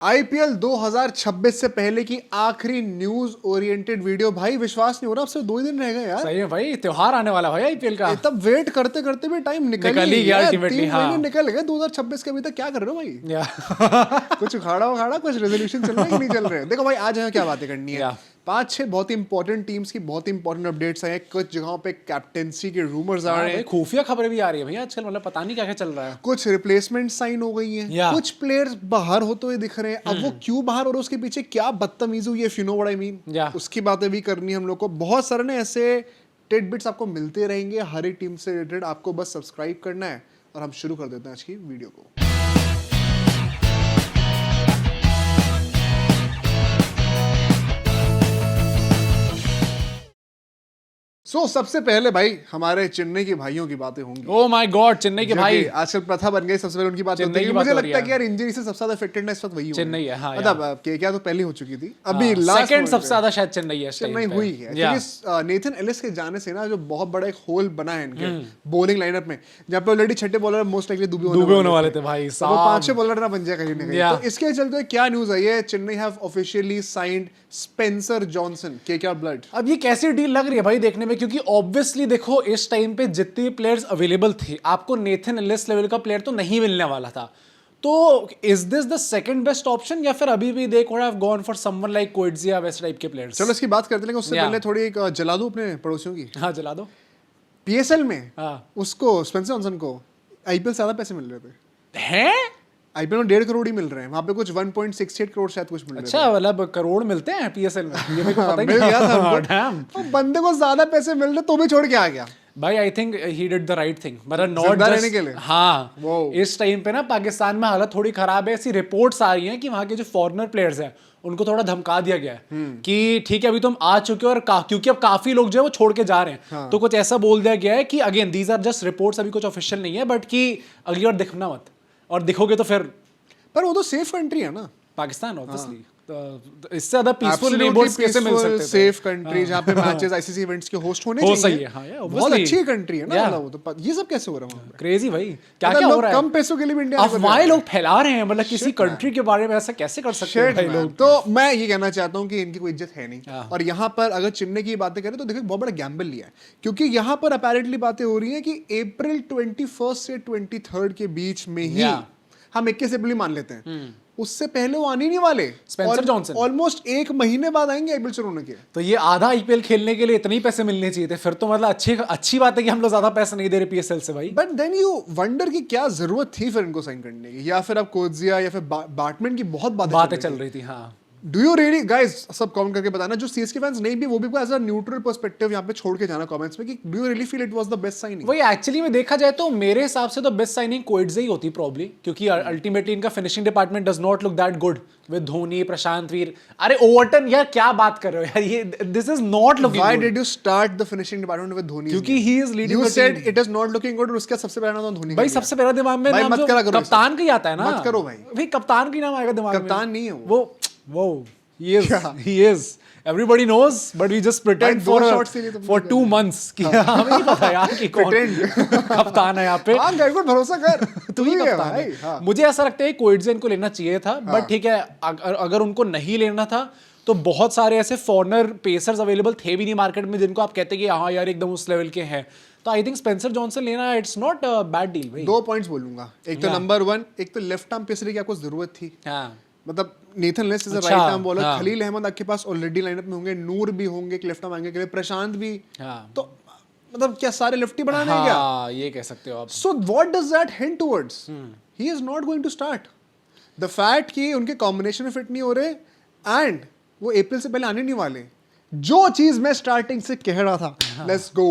IPL 2026 से पहले की आखिरी न्यूज ओरिएंटेड वीडियो। भाई विश्वास नहीं हो रहा, अब सिर्फ 2 ही दिन रह गए यार। सही है भाई, त्योहार आने वाला भाई आईपीएल का। तब वेट करते करते भी टाइम निकल ही गया गया। ultimately, 3 हाँ। महीने निकल गए 2026 के। अभी तक क्या कर रहे हो भाई? या कुछ उखाड़ा कुछ रेजोल्यूशन चल रहा है कि नहीं चल रहे? देखो भाई, आज हमें क्या बातें करनी है। 5-6 बहुत ही इंपॉर्टेंट टीम्स की बहुत ही इंपॉर्टेंट अपडेट्स हैं। कुछ जगहों पे कैप्टेंसी के रूमर्स आ रहे हैं, खुफिया खबरें भी आ रही है भैया आजकल, मतलब पता नहीं क्या क्या चल रहा है। कुछ रिप्लेसमेंट साइन हो गई हैं, कुछ प्लेयर्स बाहर होते हुए दिख रहे हैं। अब वो क्यों बाहर हो रहे हैं, उसके पीछे क्या बदतमीजी हुई है, if you know what I mean, उसकी बातें भी करनी है हम लोग को। बहुत सारे ने ऐसे टिडबिट्स आपको मिलते रहेंगे हर एक टीम से रिलेटेड। आपको बस सब्सक्राइब करना है और हम शुरू कर देते हैं आज की वीडियो को। सबसे पहले भाई हमारे चेन्नई के भाइयों की बातें होंगी। ओह माय गॉड, चेन्नई के भाई आजकल प्रथा बन गई, सबसे पहले उनकी बात होती है। मुझे लगता है कि यार इंजरी से सबसे ज्यादा अफेक्टेड ना इस वक्त वही चेन्नई है। हाँ, मतलब क्या तो पहले हो चुकी थी, अभी सेकंड सबसे ज्यादा शायद चेन्नई है। चेन्नई हुई है क्योंकि नेथन एलिस के जाने से ना जो बहुत बड़ा एक होल बना है इनके बॉलिंग लाइनअप में, जहां पे ऑलरेडी छठे बॉलर मोस्ट लाइकली दुबे होने वाले थे भाई साहब। वो 5-6 बॉलर ना बन जाए कहीं ना कहीं। तो इसके चलते क्या न्यूज आई है, Chennai have officially signed Spencer Johnson, KKR blood. अब ये कैसी डील लग रही है भाई देखने में, क्योंकि ऑब्वियसली देखो इस टाइम पे जितने प्लेयर्स अवेलेबल थे, आपको नेथन एलिस लेवल का प्लेयर तो नहीं मिलने वाला था। तो is this the second best option, या फिर अभी भी they could have gone for someone like Coetzee वैसे टाइप के प्लेयर्स? चलो इसकी बात करते हैं, उससे पहले थोड़ी एक जला दो अपने पड़ोसियों की। हाँ जला दो। पीएसएल में उसको स्पेंसर जॉनसन को आईपीएल से ज्यादा पैसे मिल रहे थे। हैं? आईपीएल में 1.5 करोड़ ही मिल रहे हैं, वहां पे कुछ 1.68 करोड़ शायद कुछ मिल रहे हैं। अच्छा, मतलब करोड़ मिलते हैं पीएसएल में? ये मेरे को पता ही मिल गया था हमको। डैम, तो बंदे को ज्यादा पैसे मिल रहे तो भी छोड़ के आ गया भाई। I think he did the right thing, मतलब नॉट जस्ट के लिए। हाँ, इस टाइम पे ना पाकिस्तान में हालत थोड़ी खराब है। ऐसी रिपोर्ट्स आ रही हैं कि वहां के जो फॉरेनर प्लेयर्स हैं उनको थोड़ा धमका दिया गया है कि ठीक है अभी तुम आ चुके हो, और क्योंकि अब काफी लोग जो है वो छोड़ के जा रहे हैं, तो कुछ ऐसा बोल दिया गया है कि again these are just reports, अभी कुछ ऑफिशियल नहीं है, बट कि अगली बार दिखना मत, और दिखोगे तो फिर। पर वो तो सेफ कंट्री है ना पाकिस्तान, ऑब्वियसली। इससे ज्यादा पीसफुल नेबर्स कैसे मिल सकते हैं? सेफ कंट्री जहां पे मैचेस आईसीसी इवेंट्स के होस्ट होने चाहिए। सही है, हाँ, बहुत अच्छी कंट्री है ना, मतलब वो तो ये सब कैसे हो रहा है? क्रेजी भाई, क्या क्या हो रहा है? कम पैसों के लिए भी इंडिया अफवाहें लोग फैला रहे हैं, मतलब किसी कंट्री के बारे में ऐसा कैसे कर सकते हैं भाई लोग? तो मैं ये कहना चाहता हूँ कि इनकी कोई इज्जत है नहीं। और यहाँ पर अगर चेन्नई की बातें करें तो देखो बहुत बड़ा गैम्बल लिया है, क्योंकि यहाँ पर अपैरेंटली बातें हो रही है कि अप्रैल 21 से 23 के बीच में ही, हम 21 अप्रैल मान लेते हैं, उससे पहले वो आने नहीं वाले। स्पेंसर जॉनसन ऑलमोस्ट 1 महीने बाद आएंगे आईपीएल शुरू होने के। तो ये आधा आईपीएल खेलने के लिए इतने ही पैसे मिलने चाहिए थे फिर तो, मतलब अच्छी बात है कि हम लोग ज्यादा पैसे नहीं दे रहे पीएसएल से भाई। बट देन यू वंडर की क्या जरूरत थी फिर इनको साइन करने की, या फिर अब कोएट्जिया या फिर बाटमैन की बहुत बातें चल रही थी। हाँ, डू यू रियली गाइस, सब कमेंट करके बताना, जो सीएसके फैंस नहीं भी, वो भी एज अ न्यूट्रल पर्सपेक्टिव यहाँ पे छोड़ के जाना कमेंट्स में कि do you really feel it was the best signing? वही एक्चुअली में देखा जाए तो मेरे हिसाब से तो बेस्ट साइनिंग कोएट्जिया ही होती प्रॉब्ली, क्योंकि अल्टीमेटली इनका finishing department does not look that good with Dhoni, Prashant Veer. अरे ओवर्टन, यार क्या बात कर रहे हो यार, ये this is not looking good. Why did you start the finishing department with Dhoni? क्योंकि he is leading the team. You said it is not looking good, और उसका सबसे पहला नाम धोनी भाई, सबसे पहला दिमाग में नाम जो कप्तान का ही आता है ना। मत करो भाई, कप्तान का नाम आएगा दिमाग में। कप्तान नहीं है वो he is everybody knows but we just pretend for 2 months कि हमें नहीं पता यार कि कौन कप्तान है यहाँ पे। हाँ गाइस, भरोसा कर, तू ही कप्तान है। हाँ। मुझे ऐसा लगता है कोएट्जिया को लेना चाहिए था, बट ठीक है अगर उनको नहीं लेना था तो बहुत सारे ऐसे फॉरेनर पेसर्स अवेलेबल थे भी नहीं मार्केट में जिनको आप कहते कि हाँ यार एकदम उस लेवल के हैं। तो आई थिंक स्पेंसर जॉनसन लेना it's not a bad deal भाई। 2 पॉइंट्स बोलूंगा। एक तो नंबर 1, एक तो लेफ्ट आर्म पेसर की आपको जरूरत थी। मतलब Nathan Ellis is a right arm bowler, Khaleel Ahmed आपके पास ऑलरेडी लाइनअप में होंगे, नूर भी होंगे एक लेफ्ट आर्म आएंगे के लिए, प्रशांत भी। तो मतलब क्या सारे लेफ्टी बनाने हैं क्या? ये कह सकते हो आप। So what does that hint towards? He is not going to start. The fact कि उनके कॉम्बिनेशन में फिट नहीं हो रहे, एंड वो अप्रैल से पहले आने नहीं वाले। जो चीज मैं स्टार्टिंग से कह रहा था, let's go,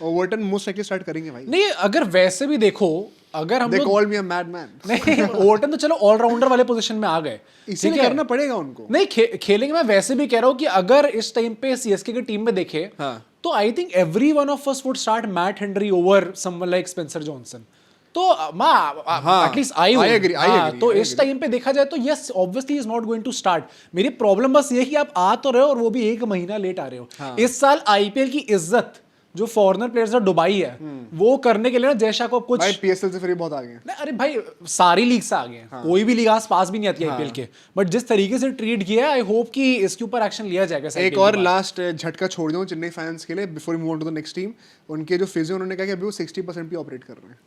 Overton most likely start करेंगे भाई। नहीं, अगर वैसे भी देखो, अगर हम कॉल मी अ मैडमैन। नहीं, ओवर्टन तो चलो ऑलराउंडर वाले पोजीशन में आ गए, इसीलिए करना पड़ेगा उनको। नहीं खेलेंगे। मैं वैसे भी कह रहा हूँ कि अगर इस टाइम पे सीएसके की टीम में देखे तो I think every one of us would start Matt Henry over someone like Spencer Johnson. तो एटलीस्ट आई एग्री। तो इस टाइम पे देखा जाए तो yes obviously is not going to start. मेरी प्रॉब्लम बस ये कि आप आ तो रहे हो और वो भी 1 महीना लेट आ रहे हो। इस साल आईपीएल की इज्जत जो फॉरेनर प्लेयर्स है दुबई है, वो करने के लिए ना जैशा को कुछ भाई पीएसएल से फिर बहुत आगे हैं। अरे भाई सारी लीग से आगे हैं, कोई भी लीग आस पास भी नहीं आती आईपीएल के, बट जिस तरीके से ट्रीट किया है आई होप कि इसके ऊपर एक्शन लिया जाएगा। एक और लास्ट झटका छोड़ दूं चेन्नई फैंस के लिए before we move on to the next team. उनके जो फिजियो उन्होंने कहा कि अभी वो 60% पे ऑपरेट कर रहे हैं।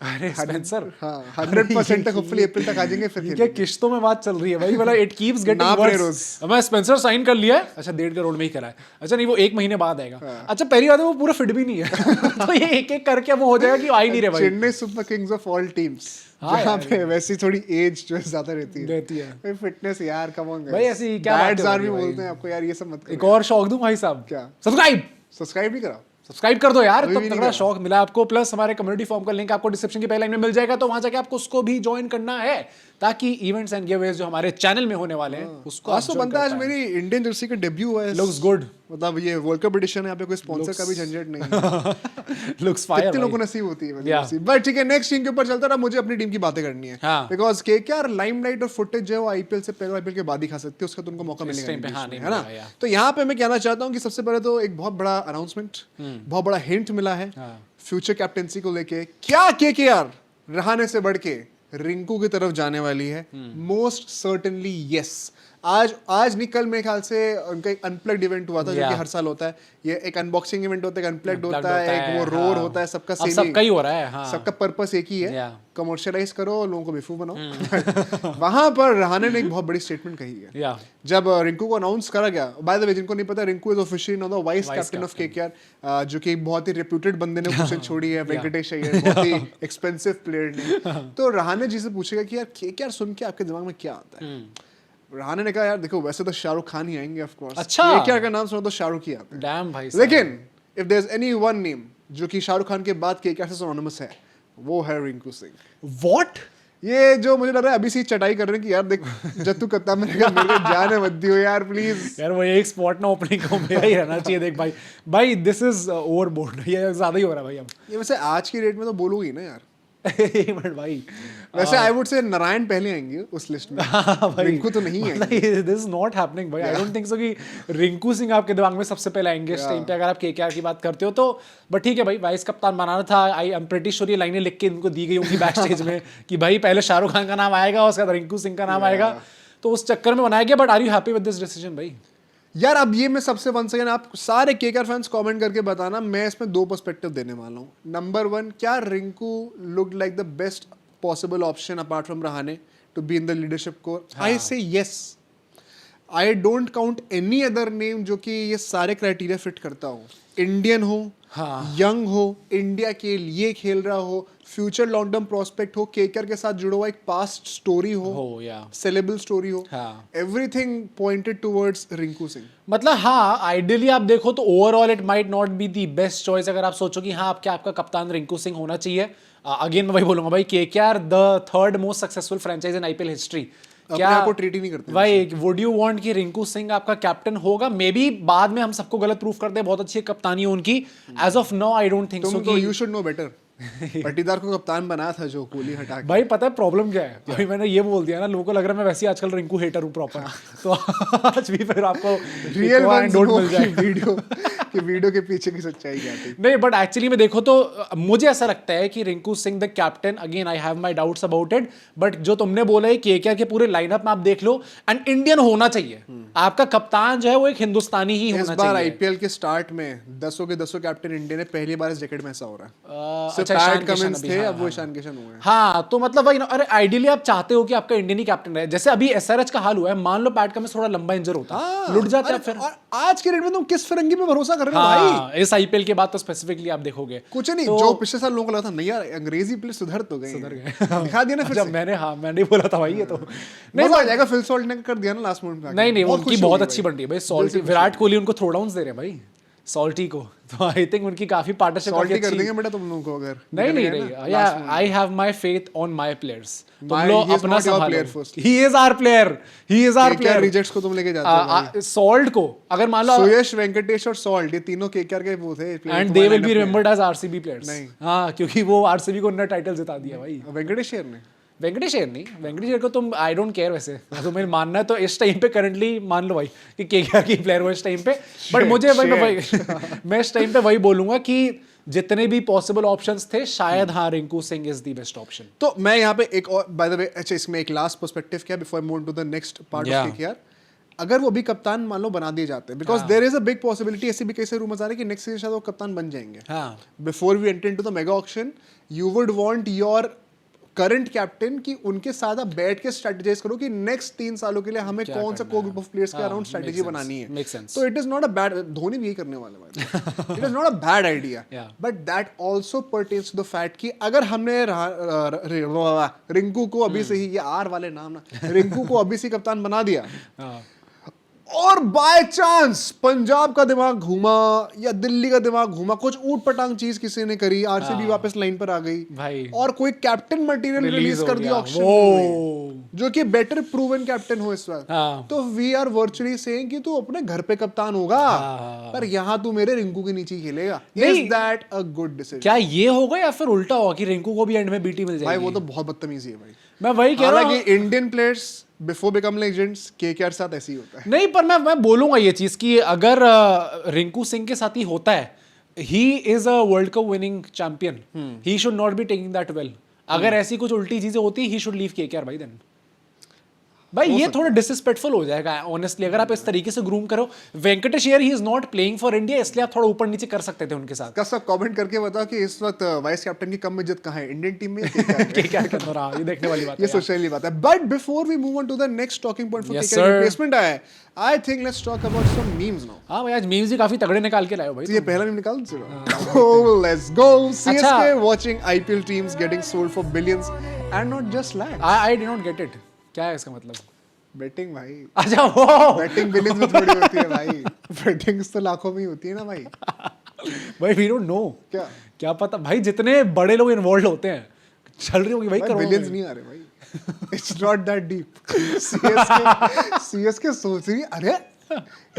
अरे स्पेंसर, हाँ 100% तक होपफुली अप्रैल तक आ जाएंगे फिर क्या किश्तों में बात चल रही है भाई, मतलब इट कीप्स गेटिंग वर्स। मैं स्पेंसर साइन कर लिया है, अच्छा 1.5 करोड़ में ही करा है, अच्छा नहीं वो 1 महीने बाद आएगा, अच्छा पहली बात है वो पूरा फिट भी नहीं है तो ये एक एक करके वो हो जाएगा कि आ ही नहीं रहे भाई। Chennai super Kings of all teams जहाँ पे वैसी थोड़ी एज जो है ज्यादा रहती है भाई, फिटनेस यार कम ऑन भाई ऐसी क्या डैड्स आर भी बोलते हैं आपको यार ये सब मत करो। एक और शौक दूं भाई साहब, क्या? सब्सक्राइब नहीं करा, सब्सक्राइब कर दो यार, तो तगड़ा शौक मिला आपको। प्लस हमारे कम्युनिटी फॉर्म का लिंक आपको डिस्क्रिप्शन की पहले लाइन में मिल जाएगा, तो वहां जाके आपको उसको भी ज्वाइन करना है ताकि इवेंट्स एंड गिवअवेज जो हमारे चैनल में होने वाले हैं उसको आज तो बनता है। आज मेरी इंडियन जर्सी का डेब्यू हुआ है, लुक्स गुड, मतलब ये वर्ल्ड कप एडिशन है, यहाँ पे कोई स्पॉन्सर का भी झंझट नहीं है लुक्स फायर, कितने लोगों को नसीब होती है। बट ठीक है नेक्स्ट टीम के ऊपर चलता रहा, मुझे अपनी टीम की बातें करनी है बिकॉज केकेआर लाइमलाइट और फुटेज जो है आईपीएल से पहले आईपीएल के बाद ही खा सकते हैं, उसका तो उनको मौका मिलेगा है ना। तो यहाँ पे मैं कहना चाहता हूँ कि सबसे पहले तो एक बहुत बड़ा अनाउंसमेंट, बहुत बड़ा हिंट मिला है फ्यूचर कैप्टेंसी को लेके। क्या केकेआर रहाणे से बढ़ के रिंकू की तरफ जाने वाली है? Most certainly yes. आज नहीं कल मेरे ख्याल से उनका एक अनप्लग्ड इवेंट हुआ था जो कि हर साल होता है। ये एक अनबॉक्सिंग इवेंट होता है, अनप्लग्ड होता है, एक वो रोर होता है, सबका सेम सबका ही हो रहा है। हाँ। सबका पर्पस एक ही है, कमर्शियलाइज करो, लोगों को बेवकूफ बनाओ। वहां पर रहाणे ने एक बहुत बड़ी स्टेटमेंट कही है जब रिंकू को अनाउंस करा गया। बाय द वे जिनको नहीं पता, Rinku is officially now the vice captain of KKR, जो कि बहुत ही रेप्यूटेड बंदे ने पोजीशन छोड़ी है, वेंकटेश अय्यर, बहुत ही एक्सपेंसिव प्लेयर ने। तो रहाणे जी से पूछेगा कि यार केकेआर सुन के आपके दिमाग में क्या आता है? रहाणे ने कहा यार देखो वैसे तो शाहरुख खान ही आएंगे ऑफ कोर्स, अच्छा केकेआर का नाम सुनो तो शाहरुख ही आता है। डैम भाई, लेकिन if there is any one name जो कि शाहरुख खान के बाद केकेआर से सिनोनिमस है, वो है रिंकू सिंह। व्हाट? ये जो मुझे लग रहा है अभी से चटाई कर रहे हैं कि यार देख जब तू कप्तान बनेगा मेरे को जाने मत दियो यार प्लीज। यार वो एक स्पॉट ना ओपनिंग को मेरा ही रहना चाहिए। देख भाई दिस इज ओवरबोर्ड, ये ज्यादा ही हो रहा है भाई अब। ये वैसे आज की डेट में तो बोलोगी ना यार बट भाई वैसे आई वुड से नारायण पहले आएंगे उस लिस्ट में, रिंकू तो नहीं है। दिस इज नॉट हैपनिंग भाई, आई डोंट थिंक सो कि रिंकू सिंह आपके दिमाग में सबसे पहले आएंगे इस टाइम पे अगर आप केकेआर की बात करते हो तो। बट ठीक है भाई, वाइस कप्तान बनाना था। आई एम प्रीटी श्योर ये लाइनें लिख के इनको दी गई होंगी बैक स्टेज में कि भाई पहले शाहरुख खान का नाम आएगा, उसके बाद रिंकू सिंह का नाम आएगा, तो उस चक्कर में बनाया गया। But are you happy with this decision भाई? यार अब ये मैं सबसे वन सेकंड आप सारे केकेआर फैंस कमेंट करके बताना, मैं इसमें 2 पर्सपेक्टिव देने वाला हूँ। नंबर 1, क्या Rinku looked like the best possible option apart from Rahane to be in the leadership core? I say yes. I don't count any other name जो कि ये सारे क्राइटेरिया फिट करता हो। इंडियन हो, यंग हो, इंडिया के लिए खेल रहा हो, फ्यूचर लॉन्ग टर्म प्रोस्पेक्ट हो, केकेआर के साथ जुड़ा हुआ एक पास्ट स्टोरी हो, सेलेबल स्टोरी हो, everything pointed towards Rinku Singh. मतलब हाँ आइडियली आप देखो तो overall it might not be the best choice अगर आप सोचो कि हाँ आपका कप्तान रिंकू सिंह होना चाहिए। अगेन मैं वही बोलूंगा भाई, KKR the third most successful franchise in IPL history. क्या आपको ट्रीट ही नहीं करते भाई? वुड यू वांट कि रिंकू सिंह आपका कैप्टन होगा? मे बी बाद में हम सबको गलत प्रूफ करते हैं, बहुत अच्छी कप्तानी है उनकी। As of now I don't think so कि यू शुड नो बेटर। पट्टीदार को कप्तान बनाया था जो कोहली हटा के। भाई पता है प्रॉब्लम क्या है? भाई मैंने ये बोल दिया ना, लोगों को लग रहा है मैं वैसे ही आजकल रिंकू हेटर हूँ प्रॉपर। तो आज भी फिर आपको रियल डोंट मिल जाए वीडियो के पीछे की सच्चाई क्या थी। नहीं बट एक्चुअली में देखो तो मुझे ऐसा लगता है कि Rinku Singh the captain, again I have my doubts about it, but जो तुमने बोला है केकेआर के पूरे लाइनअप में आप देख लो, एंड इंडियन होना चाहिए आपका कप्तान जो है वो एक हिंदुस्तानी ही होना चाहिए। इस बार आईपीएल के स्टार्ट में 10 के 10 कैप्टन इंडिया ने पहली बार इस डेकेड में ऐसा हो रहा है। पैट कमिंस थे, अब वो ईशान किशन हुए हैं। हाँ तो मतलब भाई अरे आइडियली आप चाहते हो कि आपका इंडियन ही कैप्टन रहे। जैसे अभी एसआरएच का हाल हुआ है, मान लो पैट कमिंस थोड़ा लंबा इंजर होता, लुट जाते हैं फिर। आज के डेट में तुम किस फिरंगी पे भरोसा कर रहे हो भाई? इस आईपीएल के बाद तो स्पेसिफिकली आप देखोगे कुछ नहीं, जो पिछले साल लोगों को लगा था नहीं यार अंग्रेजी प्लेयर सुधर गए दिखा दिया ना फिर से। मैंने बोला था भाई ये तो नहीं आ जाएगा। फिल सॉल्ट ने कर दिया ना लास्ट मोमेंट में। नहीं उनकी बहुत अच्छी बन रही है भाई सॉल्टी। विराट कोहली उनको थ्रो डाउन्स दे रहे हैं भाई सॉल्टी को, तो आई थिंक उनकी काफी पार्टनरशिप कर देंगे बेटा तुम लोगों को अगर नहीं I have my faith on my players. तुम लोग अपना संभालो। He is our player rejects को तुम लेके जाते हो। सॉल्ट को अगर मान लो सुयश, वेंकटेश और सॉल्ट ये तीनों केकेआर के वो थे and they will be remembered as RCB players. हां क्योंकि वो आरसीबी को उन्होंने टाइटल जिता दिया भाई। वेंकटेश ने वेंकटेश अय्यर नहीं, वेंकटेश अय्यर को तुम आई डोंट केयर वैसे, तो मेरा मानना है तो इस टाइम पे करंटली मान लो भाई कि केकेआर की प्लेयर हो इस टाइम पे, बट मुझे मैं इस टाइम पे वही बोलूंगा कि जितने भी पॉसिबल ऑप्शंस थे शायद हाँ Rinku Singh is the best option. तो मैं यहाँ पे एक और बाय द वे, अच्छा इसमें एक लास्ट पर्सपेक्टिव क्या before I move to the next part of KKR, अगर वो भी कप्तान मान लो बना दिए जाते हैं, because there is a big possibility, ऐसे भी कैसे रूमर्स आ रहे हैं कि नेक्स्ट सीजन शायद वो कप्तान बन जाएंगे। Before we enter into the mega auction, you would want your current captain कि उनके साथ आप बैठ के स्ट्रेटेजाइज करो कि नेक्स्ट 3 सालों के लिए हमें कौन सा को ग्रुप ऑफ प्लेयर्स के अराउंड स्ट्रेटेजी बनानी है। तो it is not a bad, Dhoni भी यही करने वाले हैं, it is not a bad idea, but that also pertains to the fact कि अगर हमने रिंकू को अभी से ही, ये आर वाले नाम ना, रिंकू को अभी से कप्तान बना दिया और बाय चांस पंजाब का दिमाग घूमा या दिल्ली का दिमाग घूमा, कुछ ऊट पटांग चीज किसी ने करी, आरसीबी वापस लाइन पर आ गई भाई, और कोई कैप्टन मटेरियल रिलीज कर दिया ऑक्शन में जो कि बेटर प्रूवन कैप्टन हो इस वक्त, तो वी आर वर्चुअली सेइंग कि तू अपने घर पे कप्तान होगा पर यहाँ तू मेरे रिंकू के नीचे खेलेगा। Is that a good decision? क्या ये होगा या फिर उल्टा होगा कि रिंकू को भी एंड में बीटी मिल जाएगी? भाई वो तो बहुत बदतमीजी है भाई, मैं वही कह रहा हूँ कि Indian players before become legends KKR साथ ऐसे ही होता है। नहीं पर मैं बोलूंगा ये चीज कि अगर रिंकू सिंह के साथ ही होता है, he is a world cup winning champion, he should not be taking that well. अगर ऐसी कुछ उल्टी चीजें होती, ही शुड लीव केकेआर भाई देन। भाई ये थोड़ा डिसरिस्पेक्टफुल हो जाएगा ऑनेस्टली अगर आप इस तरीके से ग्रूम करो। वेंकटेश अय्यर ही is not playing for India, इसलिए आप थोड़ा ऊपर नीचे कर सकते थे उनके साथ। का सब कमेंट करके बताओ कि इस वक्त वाइस कैप्टन की कम इज्जत कहां है, इंडियन टीम में केकेआर के अंदर? ये देखने वाली बात है, ये सोचने वाली बात है। But before we move on to the next talking point for KKR replacement आया है, I think let's talk about some memes now. हां भाई आज मीम्स भी काफी तगड़े निकाल के लाए हो भाई। ये पहला मीम निकाल दो। ओह let's go, CSK watching IPL teams getting sold for billions and not just lakhs. I did not get it, क्या है इसका मतलब? बेटिंग भाई। अच्छा वो बेटिंग बिलियंस में थोड़ी होती है भाई, बेटिंग्स तो लाखों में ही होती है ना भाई। भाई वी डोंट नो, क्या पता भाई, जितने बड़े लोग इन्वॉल्व होते हैं चल रही होगी भाई, बिलियंस नहीं आ रहे भाई। It's not that deep. CSK सोच रही अरे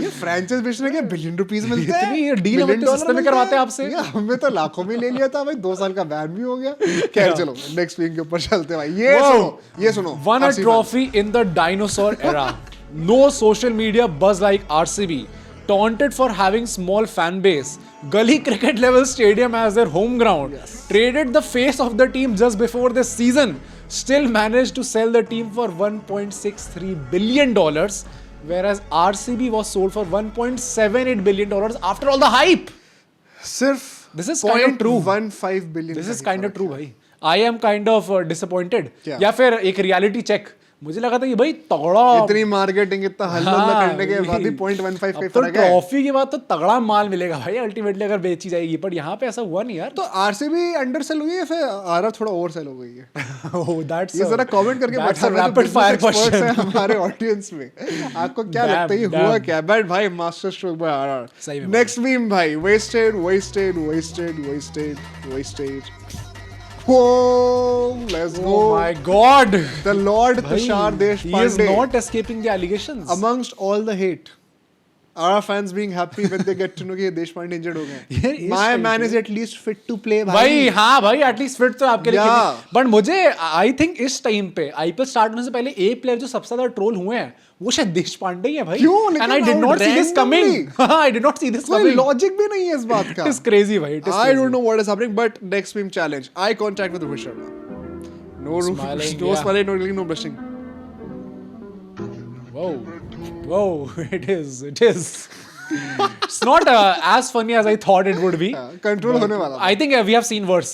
ये फ्रैंचाइज बेचने के बिलियन रुपीस मिलते हैं, इतनी डील हम तो सिस्टम में करवाते हैं आपसे। हमें तो लाखों में ले लिया था भाई, 2 साल का बैन भी हो गया। खैर चलो नेक्स्ट वीक के ऊपर चलते हैं भाई। ये सुनो won a trophy in the dinosaur era, no social media buzz like RCB, taunted for having small fan base, gully cricket level stadium as their home ground, traded the face of the team just before the season, still managed to sell the team for $1.63 billion, whereas RCB was sold for $1.78 billion after all the hype. सिर्फ this is kind of true, 1.15 billion this is kind of true भाई। I am kind of disappointed। या फिर एक reality check, मुझे लगा था कि भाई तगड़ा, इतनी मार्केटिंग इतना हल्ला करने के बाद भी 0.15 पे फर्क है। ट्रॉफी के बाद तो तगड़ा माल मिलेगा भाई अल्टीमेटली अगर बेची जाएगी, पर यहाँ पे ऐसा हुआ नहीं यार। तो आरसीबी अंडर सेल हुई है फिर आरआर थोड़ा ओवर सेल हो गई है? ओह दैट्स, ये जरा कमेंट करके बताना, रैपिड फायर क्वेश्चन है हमारे ऑडियंस में, आपको क्या लगता है ये हुआ क्या? बट भाई master stroke by RR. Next meme भाई, wasted wasted wasted wasted wasted. Oh, let's go. Oh my God. The Lord Tushar Deshpande. He is not escaping the allegations. Amongst all the hate, our fans being happy when they get to know कि Deshpande injured हो गए। My man is at least fit to play भाई। हाँ भाई at least fit तो आपके लिए खेलने। बट मुझे आई थिंक इस टाइम पे आईपीएल स्टार्ट होने से पहले एक प्लेयर जो सबसे ज्यादा ट्रोल हुए हैं वो शायद देशपांडे ही है भाई। क्यों? And I did not see this coming. I did not see this coming. कोई लॉजिक भी नहीं है इस बात का। It is crazy भाई। I don't know what is happening, but next meme challenge. Eye contact with Rohit Sharma. No smiling, no smiling, no drinking, no blushing. Whoa, it is. It's not as funny as I thought it would be. Control होने वाला। I think we have seen worse.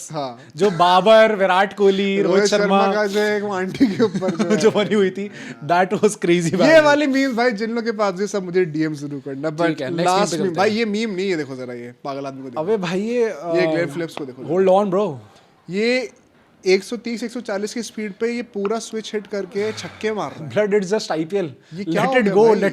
जो बाबर, विराट कोहली, रोहित शर्मा का जो एक aunty के ऊपर जो बनी हुई थी, that was crazy। ये वाली मीम भाई जिन लोगों के पास ये सब मुझे डीएम शुरू करना। बट लास्ट मीम भाई, ये मीम नहीं है, देखो जरा ये पागल आदमी को देखो। अबे भाई ये ग्लेन फिलिप्स को देखो। होल्ड ऑन ब्रो, ये 130-140 की स्पीड पे ये पूरा स्विच हिट करके छक्के मार रहा है। Blood it's just IPL, let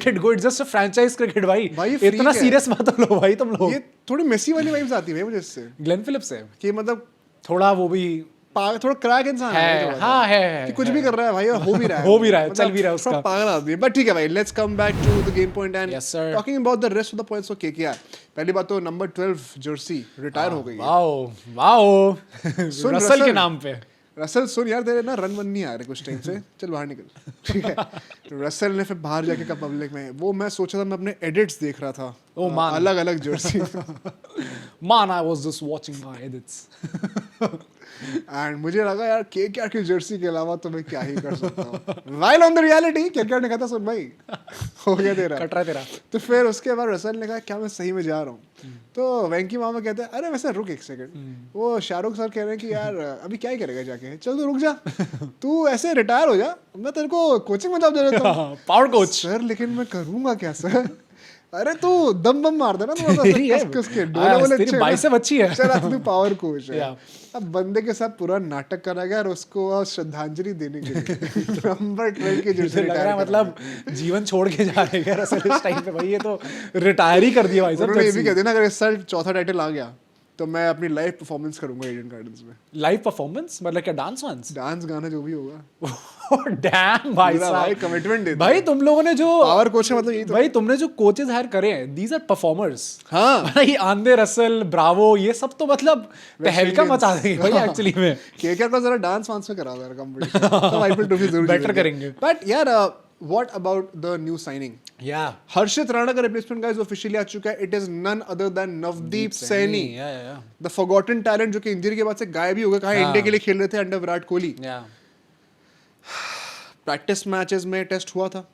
it go it's just a franchise cricket भाई। इतना सीरियस मत लो भाई तुम लोग। ये थोड़ी मेसी वाली वाइब्स आती है मुझे इससे, ग्लेन फिलिप्स से कि मतलब थोड़ा वो भी थोड़ा क्रैक इंसान है। हाँ है कि कुछ भी कर रहा है भाई और हो भी रहा है, हो भी रहा है, चल भी रहा है उसका। पागल आदमी है। बट ठीक है भाई, let's come back to the game point and talking about the rest of the points for KKR. पहली बात तो नंबर 12 जर्सी रिटायर हो गई है। वाओ रसल के नाम पे। रसल सुन यार तेरे ना रन वन नहीं आ रहे कुछ टाइम से, चल बाहर निकल, ठीक है। तो रसल ने फिर बाहर जाके कहा पब्लिक में, वो मैं सोचा था मैं अपने एडिट्स देख रहा था, अलग अलग Jersey. Man, I was just watching my edits. And मुझे लगा यार केकेआर की जर्सी के अलावा तो मैं क्या ही कर सकता हूँ। While on the reality KKR ने कहा था सुन भाई हो गया तेरा, कट रहा तेरा। तो फिर उसके बाद रसल ने कहा क्या मैं सही में जा रहा हूँ, तो वेंकी मामा कहते हैं अरे वैसे रुक एक सेकंड, वो शाहरुख सर कह रहे हैं कि यार अभी क्या ही करेगा जाके, चल तू रुक जा, तू ऐसे रिटायर हो जा, मैं तेरे को कोचिंग में जॉब दे देता हूँ। पावर कोच सर लेकिन मैं करूँगा क्या सर, अरे तू दम बम मार देना, तेरी बाइसेप अच्छी है, चल तू पावर कोच है। अब बंदे के साथ पूरा नाटक करा गया और उसको श्रद्धांजलि देने के लिए नंबर 12 के जर्सी लग रहा है मतलब जीवन छोड़ के जा रहे हैं असल इस टाइम पे भाई, ये तो रिटायर ही कर दिया भाई साहब। उन्होंने ये भी कह दिया ना अगर इस साल चौथा टाइटल आ गया तो मैं अपनी लाइव परफॉर्मेंस करूंगा ईडन गार्डन्स में। लाइव परफॉर्मेंस मतलब क्या, डांस वांस, डांस गाना जो भी होगा। डैम भाई साहब, कमिटमेंट देते भाई तुम लोगों ने जो पावर कोच है मतलब यही तो भाई तुमने जो कोचेस हायर करे हैं, दीज आर परफॉर्मर्स। हाँ भाई आंदे रसल, ब्रावो, ये सब तो मतलब तहलका मचा देंगे भाई एक्चुअली में। केकेआर को जरा डांस वांस में करा दो यार कंपटीशन, तो आईपीएल ट्रॉफी जरूर बेटर करेंगे। बट यार what about the new signing? Yeah. Harshit Rana का रिप्लेसमेंट गाइस ऑफिशियली आ चुका है। It is none other than Navdeep Saini, the forgotten talent जो कि इंजरी के बाद से गायब ही हो गया। कहा इंडिया के लिए खेल रहे थे under Virat Kohli. Practice matches में टेस्ट हुआ था,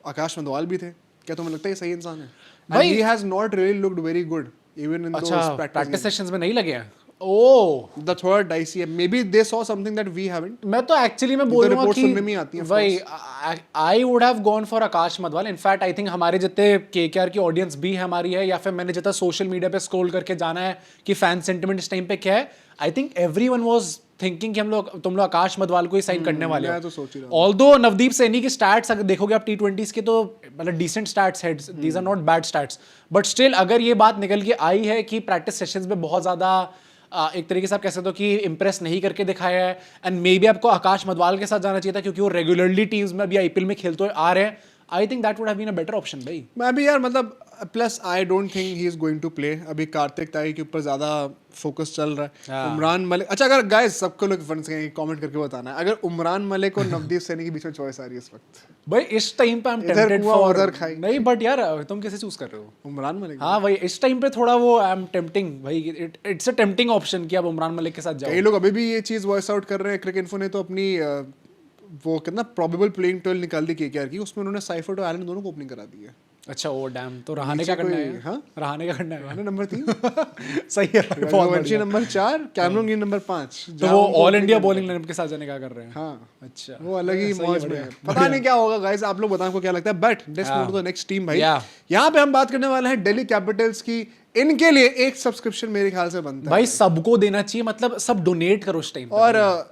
आकाश मंदवाल भी थे। क्या तुम्हें लगता है ये सही इंसान है? भाई he has not really looked very good even in those practice sessions में नहीं लगे हैं। Oh, the third dicey है, maybe they saw something that we haven't. मैं तो एक्चुअली में बोल रहा हूँ कि भाई I would have gone for Akash Madhwal. In fact I think हमारे जितने केकेआर की ऑडियंस भी हमारी है, या फिर मैंने जितना सोशल मीडिया पे स्क्रॉल करके जाना है कि फैन सेंटिमेंट इस टाइम पे क्या है, I think everyone was thinking कि तुम लोग आकाश मधवाल को ही साइन करने वाले हो। मैं तो सोच ही रहा हूं। ऑल्दो नवदीप सैनी की स्टैट्स अगर देखोगे आप T20s के, तो मतलब डिसेंट स्टैट्स है, these are not bad stats, but still अगर ये बात निकल के आई है कि प्रैक्टिस सेशंस में बहुत ज्यादा एक तरीके से आप कह सकते हो कि इंप्रेस नहीं करके दिखाया है, एंड मे बी आपको आकाश मधवाल के साथ जाना चाहिए था क्योंकि वो रेगुलरली टीम्स में अभी आईपीएल में खेलते हुए आ रहे हैं। I think that would have been a better option भाई। मैं भी यार मतलब plus I don't think he is going to play. अभी कार्तिक ताई के ऊपर ज्यादा फोकस चल रहा है। उमरान मलिक, अच्छा अगर गाइस सबको लोग फंस गए कमेंट करके बताना है, अगर उमरान मलिक और नवदीप सैनी के बीच में चॉइस आ रही है इस वक्त भाई, इस टाइम पे I'm tempted for नहीं, बट यार तुम कैसे चूज कर रहे हो? उमरान मलिक। हाँ भाई, इस टाइम पे थोड़ा वो आई एम टेम्पटिंग भाई, इट्स अ टेम्पटिंग ऑप्शन कि आप उमरान मलिक के साथ जाओ। कई लोग अभी भी ये चीज वॉइस आउट कर रहे हैं। क्रिकेट इन्फो ने तो अपनी वो कितना प्रोबेबल प्लेइंग 12 निकाल दी केकेआर की, उसमें उन्होंने साइफर्ट और एलन दोनों को ओपनिंग करा दी है। अच्छा ओ डैम, तो रहाने क्या करना है? हाँ रहाने क्या करना है? रहाने नंबर 3 सही है, बहुत बढ़िया। नंबर 4 कैमरन ग्रीन नंबर 5, तो वो ऑल इंडिया बॉलिंग लाइनअप के साथ जाने क्या कर रहे हैं? हाँ अच्छा, वो अलग ही मौज में है। पता नहीं क्या होगा गाइस, आप लोग बताएं आपको क्या लगता है। But let's move to the next team भाई। यहाँ पे हम बात करने वाले हैं दिल्ली कैपिटल्स की। इनके लिए एक सब्सक्रिप्शन मेरे ख्याल से बनता है भाई, सबको देना चाहिए, मतलब सब डोनेट करो उस टाइम। और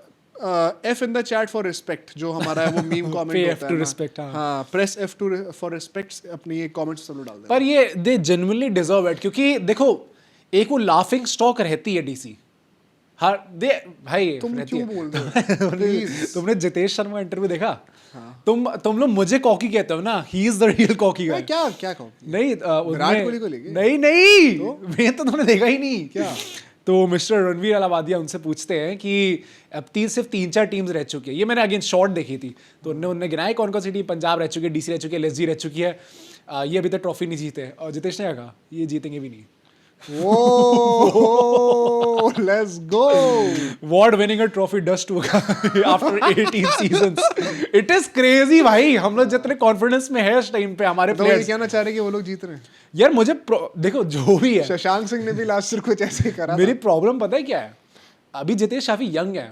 F in the chat for respect जो हमारा है वो मीम कमेंट होता है। respect, हाँ, press F for respect अपनी ये कमेंट्स सब लोग डाल दें। पर ये दे जेन्युइनली डिजर्व इट, क्योंकि देखो एक वो लाफिंग स्टॉक रहती है डीसी हर दे भाई। तुम क्यों बोल रहे हो? तुमने जितेश शर्मा इंटरव्यू देखा? तुम लोग मुझे कॉकी कहते हो ना, he is the real cocky guy. क्या कॉकी? नहीं विराट कोहली को लेके नहीं मैं तो तुमने देखा ही नहीं क्या। तो मिस्टर रणवीर अलावादिया उनसे पूछते हैं कि अब सिर्फ 3-4 टीम्स रह चुकी है। ये मैंने अगेन शॉर्ट देखी थी, तो उन्होंने गिनाया कौन कौन सी टीम। पंजाब रह चुकी है, डीसी रह चुकी है, एलएसजी रह चुकी है, ये अभी तक ट्रॉफी नहीं जीते। और जितेश ने कहा ये जीतेंगे भी नहीं। Whoa, let's go. Award winning a trophy dust होगा after 18 seasons. It is crazy भाई। हम लोग जितने कॉन्फिडेंस में है इस टाइम पे हमारे प्लेयर्स। तो ये कहना चाह रहे कि वो लोग जीत रहे हैं यार। मुझे देखो जो भी है, शशांक सिंह ने भी लास्ट ईयर कुछ ऐसे ही करा। मेरी प्रॉब्लम पता है क्या है, अभी जितेश काफी यंग है।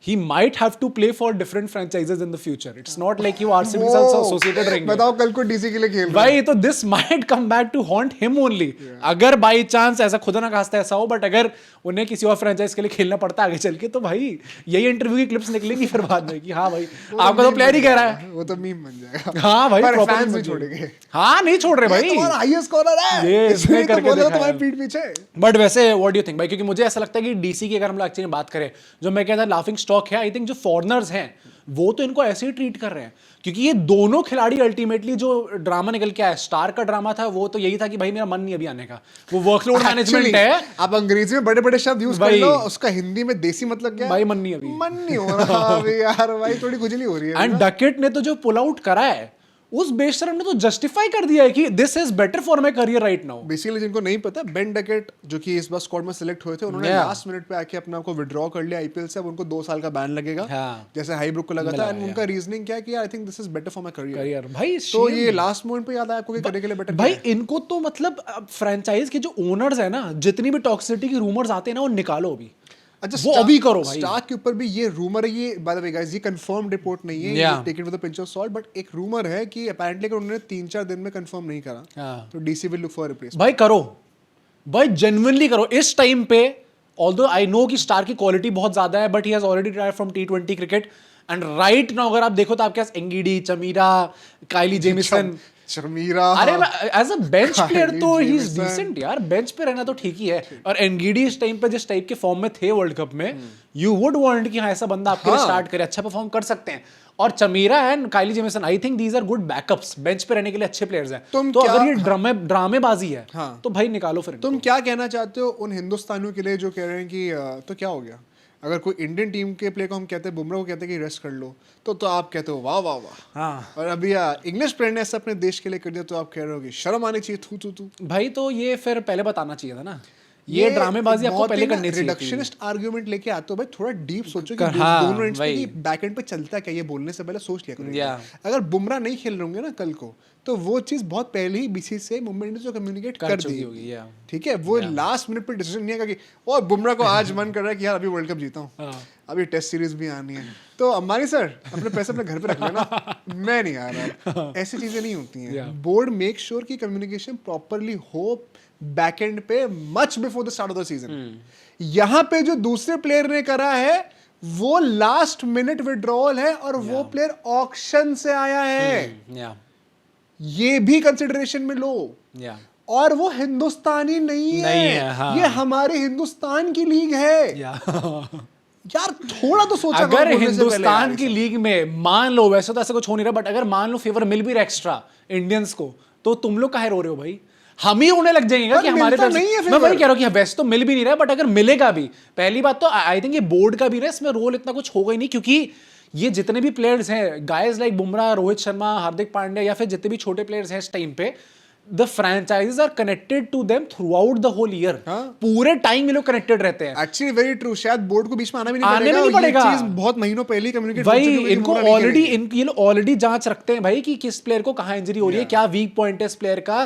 He might have to play for different franchises in the future. It's not like you RCB से associated रहेंगे। बताओ कल को डीसी के लिए खेल भाई, तो this might come back to haunt him only। अगर बाई चांस ऐसा खुदा ना खास्ता ऐसा हो, बट अगर उन्हें किसी और फ्रेंचाइज के लिए खेलना पड़ता आगे चल के, तो भाई यही इंटरव्यू की क्लिप्स निकलेंगी फिर बाद में कि हाँ भाई आपका तो प्लेयर ही कह रहा है। वो तो मीम बन जाएगा। हाँ भाई, फैंस नहीं छोड़ेंगे। हाँ नहीं छोड़ रहे भाई, तुम्हारा हाईएस्ट स्कोरर है ये इसने करके दिखाया तुम्हारे पीठ पीछे। बट वैसे व्हाट डू यू थिंक भाई, क्योंकि मुझे ऐसा लगता है कि डीसी की अगर हम लोग एक्चुअली बात करें, जो मैं कहता लाफिंग स्टॉक है, आई थिंक जो फॉरनर्स हैं वो तो इनको ऐसे ही ट्रीट कर रहे हैं, क्योंकि ये दोनों खिलाड़ी अल्टीमेटली जो ड्रामा निकल के आया, स्टार का ड्रामा था वो तो यही था कि भाई मेरा मन नहीं अभी आने का, वो वर्कलोड मैनेजमेंट है। आप अंग्रेजी में बड़े बड़े शब्द यूज कर लो, उसका हिंदी में देसी मतलब क्या है? भाई मन नहीं अभी, मन नहीं हो रहा अभी यार, भाई थोड़ी खुजली हो रही है। एंड डकेट ने तो जो पुल आउट करा है उस बेशरम ने तो जस्टिफाई कर दिया है कि this is better for my career right now. Basically जिनको नहीं पता, बेन डकेट जो कि इस बार स्क्वाड में सिलेक्ट हुए थे, उन्होंने लास्ट मिनट पे आके अपने आप को विड्रॉ कर लिया आईपीएल से। अब उनको 2 साल का बैन लगेगा, जैसे हाईब्रुक को लगा था। एंड उनका रीजनिंग क्या है कि I think this is better for my career. भाई तो ये लास्ट मोमेंट पे याद आया आपको कि करने के लिए बेटर भाई इनको तो मतलब फ्रेंचाइज के जो ओनर्स है ना, जितनी भी टॉक्सिसिटी की रूमर्स आते हैं ना, वो निकालो अभी। अच्छा, वो अभी करो भाई। स्टार्क के ऊपर भी ये रूमर है, ये बाय द वे गाइस, ये कंफर्म रिपोर्ट नहीं है, take it with a pinch of salt, but एक रूमर है कि अपेरेंटली अगर उन्होंने 3-4 दिन में कंफर्म नहीं करा तो DC will look for replacement. भाई करो, भाई जेन्युइनली करो इस टाइम पे। ऑल्दो आई नो कि स्टार की क्वालिटी बहुत ज्यादा है, but he has already retired from T20 cricket and right now अगर आप देखो तो आपके पास एंगिडी, चमीरा, काइली जेमिसन, शर्मीरा, अरे एज अ बेंच प्लेयर तो ही इज डिसेंट यार, बेंच पे रहना तो ठीक ही है। और एनगीडी इस टाइम पे जिस टाइप के फॉर्म में थे वर्ल्ड कप में, यू वुड वांट कि हाँ ऐसा बंदा आपके लिए स्टार्ट करे, अच्छा परफॉर्म कर सकते हैं। और Chameera and Kyle Jamieson, I think these are good backups, bench पे रहने के लिए अच्छे प्लेयर्स हैं। तो अगर ये ड्रामेबाजी है तो भाई निकालो फिर। तुम क्या कहना चाहते हो उन हिंदुस्तानियों के लिए जो कह रहे हैं कि तो क्या हो गया अगर कोई इंडियन टीम के प्लेयर को हम कहते हैं, बुमराह को कहते हैं कि रेस्ट कर लो, तो आप कहते हो वाह वाह वाह। हाँ। और अभी इंग्लिश प्लेयर ने ऐसा अपने देश के लिए कर दिया तो आप कह रहे हो कि शर्म आनी चाहिए, थू भाई। तो ये फिर पहले बताना चाहिए था ना, ये ड्रामेबाजी आपको पहले करनी चाहिए। रिडक्शनिस्ट आर्गुमेंट लेके आते हो भाई, थोड़ा डीप सोचो कि दोनों एंड्स पे बैक एंड पे चलता है क्या, ये बोलने से पहले सोच लिया करो। अगर बुमराह नहीं खेल रहे होंगे ना कल को, तो वो चीज बहुत पहले ही बीसीसीआई मुंबई इंडियंस को कम्युनिकेट कर दी होगी। ठीक है, वो लास्ट मिनट पे डिसीजन नहीं है कि ओ बुमराह को आज मन कर रहा है कि यार अभी वर्ल्ड कप जीता हूँ, अभी टेस्ट सीरीज भी आनी है, तो अंबानी सर अपने पैसे अपने घर पे रख लेना, मैं नहीं आ रहा। ऐसी चीजें नहीं होती हैं। बोर्ड मेक श्योर की कम्युनिकेशन प्रॉपरली हो बैक एंड पे much before the start of the season. यहां पे जो दूसरे प्लेयर ने करा है वो लास्ट मिनट विड्रॉल है, और वो प्लेयर ऑक्शन से आया है, ये भी कंसिडरेशन में लो। और वो हिंदुस्तानी नहीं है, हाँ। ये हमारे हिंदुस्तान की लीग है। यार थोड़ा तो सोचा। अगर हिंदुस्तान की लीग में मान लो, वैसे तो ऐसा कुछ हो नहीं रहा, बट अगर मान लो फेवर मिल भी रहा एक्स्ट्रा इंडियंस को, तो तुम लोग काहे रो रहे हो भाई? हम ही होने लग जाएंगे कि हमारे पास नहीं है। मैं वही कह रहा हूँ कि वैसे तो मिल भी नहीं रहा, बट अगर मिलेगा भी, पहली बात तो आई थिंक ये बोर्ड का भी ना इसमें रोल इतना कुछ होगा ही नहीं, क्योंकि ये जितने भी प्लेयर्स हैं, गाइज लाइक बुमराह, रोहित शर्मा, हार्दिक पांड्या, या फिर जितने भी छोटे प्लेयर्स हैं इस टाइम पे, the franchises are connected to them throughout the whole year। पूरे टाइम ये लोग कनेक्टेड रहते हैं। Actually very true, शायद बोर्ड को बीच में आना भी नहीं पड़ेगा। ये चीज बहुत महीनों पहले ही कम्युनिकेट हो चुकी है। इनको ऑलरेडी ये लोग ऑलरेडी जांच रखते हैं भाई कि किस प्लेयर को कहां इंजरी हो रही है, क्या वीक पॉइंट है इस प्लेयर का,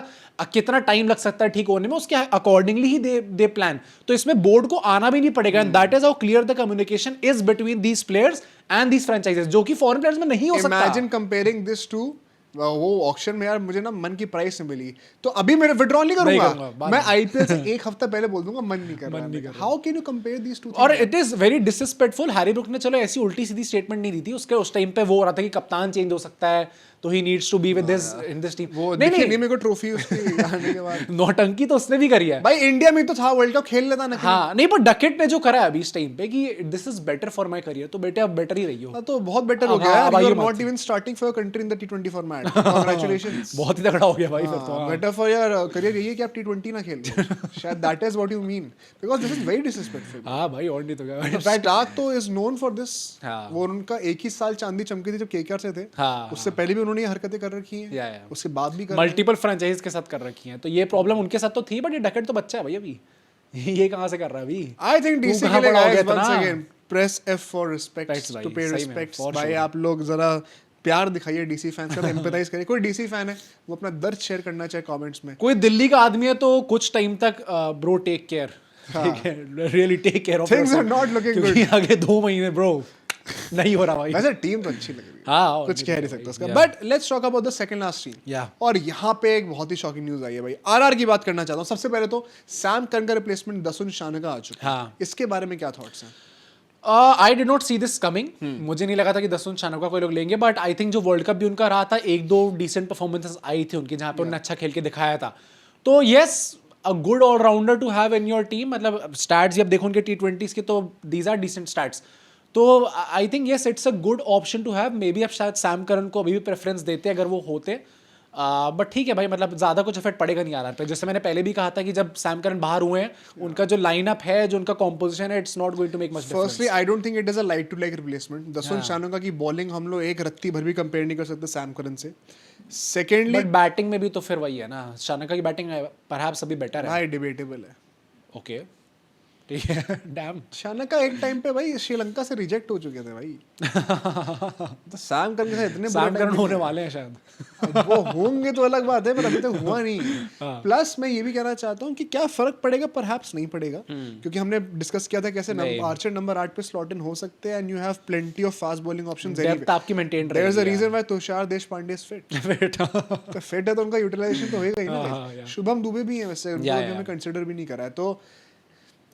कितना टाइम लग सकता है ठीक होने में, उसके अकॉर्डिंगली ही दे प्लान। तो इसमें बोर्ड को आना भी नहीं पड़ेगा, and that is how clear the communication is between these players and these franchises, जो कि फॉरेन प्लेयर्स में नहीं हो सकता। इमेजिन कंपेयरिंग दिस टू वो ऑक्शन में, यार मुझे ना मन की प्राइस नहीं मिली तो अभी मैं विड्रॉल नहीं करूंगा, मैं आईपीएल से एक हफ्ता पहले बोल दूंगा मन नहीं कर रहा। How can you compare these to? और it is very disrespectful. Harry Brook ने चलो ऐसी उल्टी सीधी स्टेटमेंट नहीं दी थी, उसके उस टाइम पे वो हो रहा था कि कप्तान चेंज हो सकता है, तो he needs to be with this in this team. वो नहीं मेरे को ट्रॉफी उसकी आने के बाद नौटंकी तो उसने भी करी है भाई। इंडिया में तो था, वर्ल्ड कप खेल लेता ना। हाँ नहीं, पर डकेट ने जो करा है अभी इस टाइम पे कि this is better for my career, तो बेटे अब बेटर ही रही हो। तो बहुत बेटर हो गया यार। You are not even starting for your country in the T20 format. Congratulations, बहुत ही तगड़ा हो गया भाई फिर तो। बेटर फॉर योर करियर यही है कि आप T20 ना खेल लो, शायद that is what you mean, because this is very disrespectful. हां भाई, और नहीं तो क्या। स्टार्क तो इज नोन फॉर दिस। वो उनका एक ही साल चांदी चमकी थी जब केकेआर से थे, उससे पहले भी उन्होंने ये हरकतें कर रखी हैं, उसके बाद भी मल्टीपल फ्रेंचाइज के साथ कर रखी हैं, तो ये प्रॉब्लम उनके साथ तो थी, बट ये डकेट तो बच्चा है भाई अभी। ये कहां से कर रहा है अभी? आई थिंक डीसी के लिए guys once again press F for respect, to pay respects भाई। आप लोग जरा प्यार दिखाइए डीसी फैंस का, एम्पैथाइज करिए। कोई डीसी फैन है वो अपना दर्द शेयर करना चाहे कमेंट्स में। कोई दिल्ली का आदमी है तो कुछ टाइम तक ब्रो टेक केयर, ठीक है, really take care of things are not looking good. आगे 2 महीने ब्रो नहीं हो रहा भाई। वैसे टीम तो अच्छी लग रही है, हाँ, कुछ कह नहीं सकता उसका। But let's talk about the second last team. और यहाँ पे एक बहुत ही शॉकिंग न्यूज आई है भाई। आरआर की बात करना चाहता हूँ। सबसे पहले तो सैम करन का रिप्लेसमेंट दसुन शानका आ चुका है। इसके बारे में क्या थॉट्स हैं? I did not see this coming. मुझे नहीं लगा था कि दसुन शानका कोई लोग लेंगे, बट आई थिंक जो वर्ल्ड कप भी उनका रहा था, 1-2 डिसेंट परफॉर्मेंसेस आई थी उनकी, जहाँ पे उन्होंने अच्छा खेल के दिखाया था। तो yes, a good allrounder to have in your team. मतलब स्टैट्स जब देखो उनके T20s के, तो दीज आर डिसेंट स्टैट्स। तो I think yes it's a good option to have. Maybe अब शायद सैम करन को अभी भी प्रेफरेंस देते अगर वो होते, बट ठीक है भाई, मतलब ज़्यादा कुछ इफेक्ट पड़ेगा नहीं आरआर पे। जैसे मैंने पहले भी कहा था कि जब सैम करन बाहर हुए हैं, उनका जो लाइनअप है, जो उनका कॉम्पोजिशन है, it's not going to make much difference. Firstly I don't think it is a like to like replacement. जसवंत शानुका की बॉलिंग हम लोग एक रत्ती भर भी कंपेयर नहीं कर सकते सैम करन से। सेकेंडली बट बैटिंग में भी तो फिर वही है ना, शानुका की बैटिंग परहैप्स अभी बेटर है। भाई डिबेटेबल है। ओके ठीक है। डैम शानुका एक टाइम पे भाई श्रीलंका से रिजेक्ट हो चुके थे भाई। तो सैम करन के साथ इतने सैम करन होने वाले हैं शायद। अब वो होंगे तो अलग बात है, पर अभी तक हुआ नहीं। प्लस मैं ये भी कहना चाहता हूँ कि क्या फर्क पड़ेगा, परहैप्स नहीं पड़ेगा, क्योंकि हमने डिस्कस किया था कैसे आर्चर नंबर 8 पे स्लॉट इन हो सकते हैं, and you have plenty of fast bowling options anyway. Depth आपकी मेंटेन रहेगी। There is a reason why Tushar Deshpande is fit. तो फिट है तो उनका यूटिलाइजेशन तो होएगा ही ना। शुभम दुबे भी है वैसे, उनको हमने कंसीडर भी नहीं करा है। तो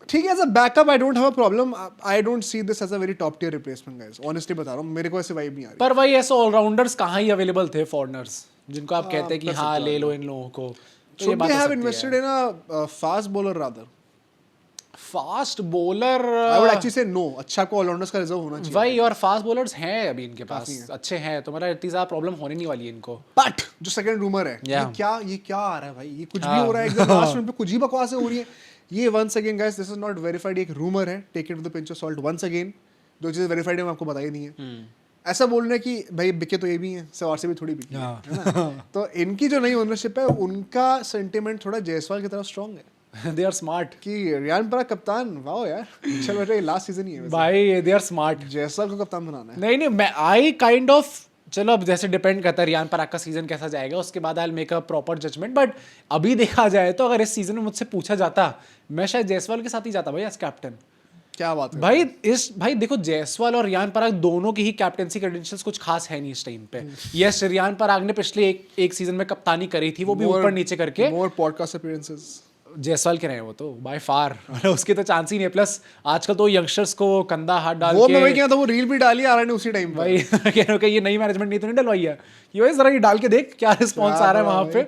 ठीक है, as a backup I don't have a problem. I don't see this as a very top tier replacement guys, honestly बता रहा हूं, मेरे को ऐसे वाइब नहीं आ रही। पर वही ऐसे ऑलराउंडर्स कहाँ ही अवेलेबल थे फॉरेनर्स जिनको आप कहते हैं कि हाँ ले लो इन लोगों को। Should they have invested in a fast bowler rather? Fast bowler I would actually say no. अच्छा को ऑलराउंडर्स का रिजर्व होना चाहिए। वही, और फास्ट बॉलर्स हैं अभी इनके पास, अच्छे हैं, तो मतलब इतनी ज्यादा प्रॉब्लम होने नहीं वाली है इनको। बट जो सेकंड रूमर है, ये क्या आ रहा है भाई, ये कुछ भी हो रहा है एकदम लास्ट मिनट पे, कुछ ही बकवास हो रही है ये। Once again guys, this is not verified, एक रूमर है, take it with the pinch of salt. Once again जो चीजें वेरीफाइड है मैं आपको बताई नहीं है। ऐसा बोलना है कि भाई बिके तो ये भी है, सवार से भी थोड़ी बिकी है। तो इनकी जो नई ओनरशिप है, उनका सेंटिमेंट थोड़ा जायसवाल की तरफ स्ट्रांग है। दे आर स्मार्ट कि रियान पराग कप्तान, वाओ यार, चल बेटा लास्ट सीजन ही है भाई, दे आर स्मार्ट। जायसवाल को कप्तान बनाना है। नहीं मैं आई काइंड ऑफ, चलो अब जैसे डिपेंड करता है रियान पराग का सीजन कैसा जाएगा, उसके बाद I will make a proper judgement. But अभी देखा जाए तो अगर इस सीजन में मुझसे पूछा जाता, मैं शायद जायसवाल के साथ ही जाता भाई एज कैप्टन। क्या बात है भाई देखो, जायसवाल और रियान पराग दोनों की ही कैप्टेंसी क्रेडेंशियल्स कुछ खास है नहीं इस टाइम पे। यस, रियान पराग ने पिछले एक सीजन में कप्तानी करी थी, वो भी ऊपर नीचे करके। मोर पॉडकास्ट अपीयरेंसेस जायसवाल के रहे वो तो बाय फार, उसके तो चांस ही नहीं है। प्लस आजकल तो यंगस्टर्स को कंधा हाथ डाल वो के, मैं क्या था, वो रील भी डाली आ रहा है उसी टाइम पे भाई कह रहे हो कि ये नई मैनेजमेंट नहीं तो नहीं डलवाई है, ये भाई जरा ये डाल के देख क्या रिस्पांस आ रहा है वहां पे।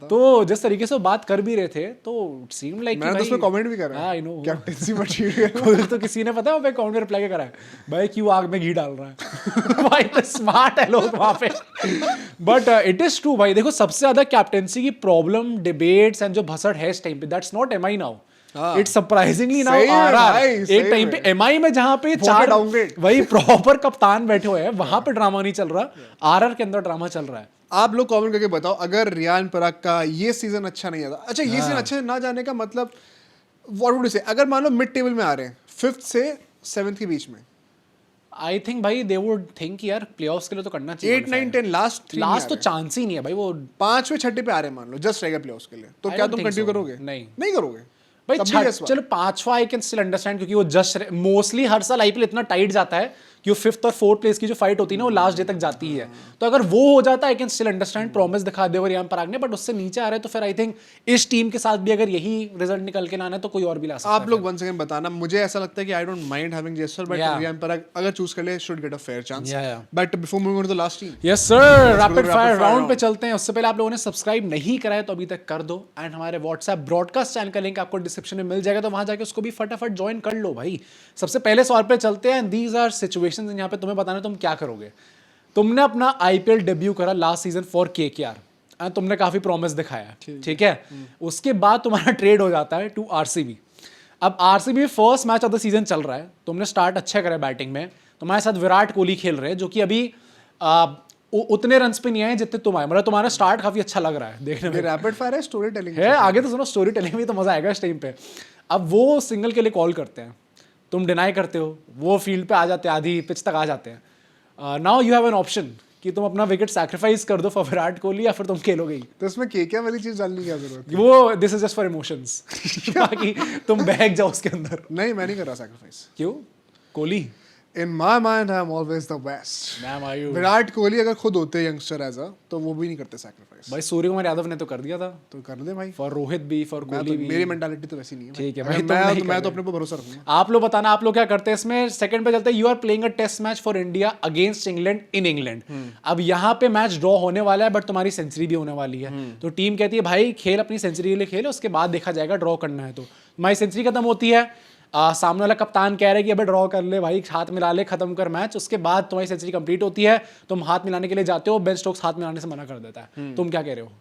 तो जिस तरीके से वो बात कर भी रहे थे, तो सीम लाइक मैंने तो उसमें कमेंट भी करा है। आई नो कैप्टेंसी मटेरियल खुद तो किसी ने पता है वो पे कमेंट में रिप्लाई करा है, भाई क्यों आग में घी डाल रहा है। भाई तो स्मार्ट है लोग वहां पे। बट इट इज ट्रू भाई, देखो सबसे ज्यादा कैप्टेंसी की प्रॉब्लम, डिबेट्स एंड जो भसड़ है इस टाइम पे, that's not MI now, it's surprisingly now RR. एक टाइम पे एमआई में जहां पे चार वही प्रॉपर कप्तान बैठे हुए हैं, वहां पे ड्रामा नहीं चल रहा, आरआर के अंदर ड्रामा चल रहा है। आप लोग कमेंट करके बताओ, अगर रियान पराग का ये सीजन अच्छा नहीं आता, अच्छा ये सीजन अच्छे ना जाने का मतलब व्हाट वुड यू से, अगर मान लो मिड टेबल में आ रहे हैं 5th से 7th के बीच में, आई थिंक भाई दे वुड थिंक यार प्लेऑफ्स के लिए तो करना चाहिए। 8 9 10 लास्ट तो चांस ही नहीं है भाई, वो 5वें 6ठे पे आ रहे हैं मान लो, जस्ट रहेगा प्लेऑफ्स के लिए, तो क्या तुम कंटिन्यू करोगे? नहीं करोगे भाई। चलो 5वां आई कैन स्टिल अंडरस्टैंड, क्योंकि वो जस्ट मोस्टली हर साल आईपीएल इतना टाइट जाता है कि वो 5th और 4th प्लेस की जो फाइट होती है ना, वो लास्ट डे तक जाती है। तो अगर वो हो जाता है I can still understand, promise दिखा दे रियान पराग ने, बट उससे नीचे आ रहे हैं तो फिर आई थिंक इस टीम के साथ भी अगर यही रिजल्ट निकल के लाना है तो कोई और भी ला सकता है। आप लोग वन सेकंड बताना, मुझे ऐसा लगता है कि I don't mind having Jaiswal, but Riyan Parag अगर चूज कर ले should get a fair chance. But before moving on to the last team, yes sir, rapid fire round पे चलते हैं। उससे पहले आप लोगों ने सब्सक्राइब नहीं करा है तो अभी तक कर दो, एंड हमारे व्हाट्सएप ब्रॉडकास्ट चैनल का लिंक आपको डिस्क्रिप्शन में मिल जाएगा, तो वहां जाके उसको भी फटाफट ज्वाइन कर लो भाई। सबसे पहले सवाल पे चलते हैं, दीज आर सिचुएशंस, यहाँ पे तुम्हें बताना तुम क्या करोगे। तुमने अपना आईपीएल डेब्यू करा लास्ट सीजन फॉर केकेआर, तुमने काफी प्रॉमिस दिखाया, ठीक है। उसके बाद तुम्हारा ट्रेड हो जाता है टू आरसीबी। अब RCB first match of the season चल रहा है, तुमने स्टार्ट अच्छा करा बैटिंग में, तुम्हारे साथ विराट कोहली खेल रहे हैं जो कि अभी उतने रन्स पे नहीं आए जितने तुम आए, मतलब तुम्हारा स्टार्ट काफी अच्छा लग रहा है देखने में। रैपिड फायर है, स्टोरी टेलिंग है, आगे तो सुनो, स्टोरी टेलिंग में तो मजा आएगा इस टाइम पे। अब वो सिंगल के लिए कॉल करते हैं, तुम डिनाई करते हो, वो फील्ड पे आ जाते हैं, आधी पिच तक आ जाते हैं। Now you have an option कि तुम अपना विकेट सैक्रिफाइस कर दो फॉर विराट कोहली, या फिर तुम खेलोगे ही। तो इसमें केके वाली चीज डालने की क्या जरूरत है? वो this is just for emotions, बाकी तुम बहक जाओ उसके अंदर। नहीं, मैं नहीं कर रहा सैक्रिफाइस। क्यों? Kohli In my mind, I am always the best. Damn, are you? Virat Kohli अगर खुद होते यंगस्टर एज अ, तो वो भी नहीं करते सैक्रिफाइस। भाई सूर्य कुमार यादव ने तो कर दिया था, तो कर दे भाई। फॉर रोहित भी, फॉर कोहली भी। मेरी मेंटालिटी तो वैसी नहीं है। ठीक है भाई, मैं तो अपने पे भरोसा रखूंगा। आप लोग बताना आप लोग क्या करते हैं इसमें। सेकंड पे चलते हैं, you are playing a test match for India against England in England. अब यहाँ पे मैच ड्रॉ होने वाला है, बट तुम्हारी सेंचुरी भी होने वाली है, तो टीम कहती है भाई खेल अपनी सेंचुरी के लिए खेल, उसके बाद देखा जाएगा ड्रॉ करना है। तो तुम्हारी सेंचुरी खत्म होती है, सामने वाला कप्तान कह रहा है कि अबे ड्रॉ कर ले भाई, हाथ मिला ले, खत्म कर मैच, उसके बाद तुम्हारी सेंचुरी कंप्लीट होती है, तुम हाथ मिलाने के लिए जाते हो, बेन स्टोक्स हाथ मिलाने से मना कर देता है। तुम क्या कह रहे हो?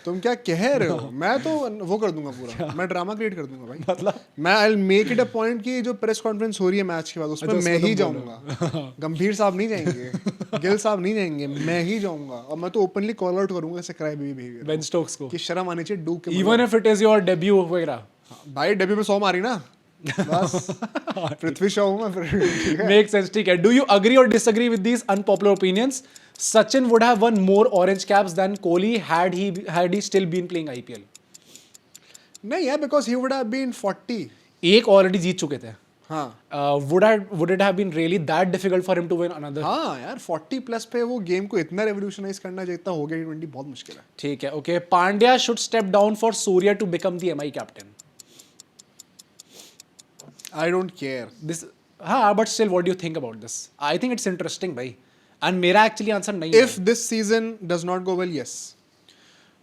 तुम क्या कह रहे हो? मैं तो वो कर दूंगा पूरा, मैं ड्रामा क्रिएट कर दूंगा भाई। मतलब मैं आई will make it a point कि जो प्रेस कॉन्फ्रेंस हो रही है मैच के बाद उसमें मैं ही जाऊंगा। गंभीर साहब नहीं जाएंगे, गिल साहब नहीं जाएंगे, मैं ही जाऊंगा। और मैं तो ओपनली कॉल आउट करूंगा ऐसे cry baby behaviour Ben Stokes को कि शर्म आनी चाहिए, डू के even if it is your debut वगैरह। भाई डेब्यू में 100 मारी ना बस पृथ्वी शॉ हूं मैं फिर। मेक सेंस, ठीक है। डू यू अग्री और disagree with these unpopular opinions? Sachin would have won more orange caps than Kohli had he still been playing IPL. नहीं यार, because he would have been 40. एक ऑलरेडी जीत चुके थे। हाँ। Would it have been really that difficult for him to win another? हाँ यार, 40 plus पे वो गेम को इतना रेवोल्यूशनाइज करना जितना हो गया T20 बहुत मुश्किल है। ठीक है, okay. Pandya should step down for Surya to become the MI captain. I don't care. This, हाँ, but still, what do you think about this? I think it's interesting, भाई। And मेरा एक्चुअली आंसर नहीं है। If this season does not go well, yes.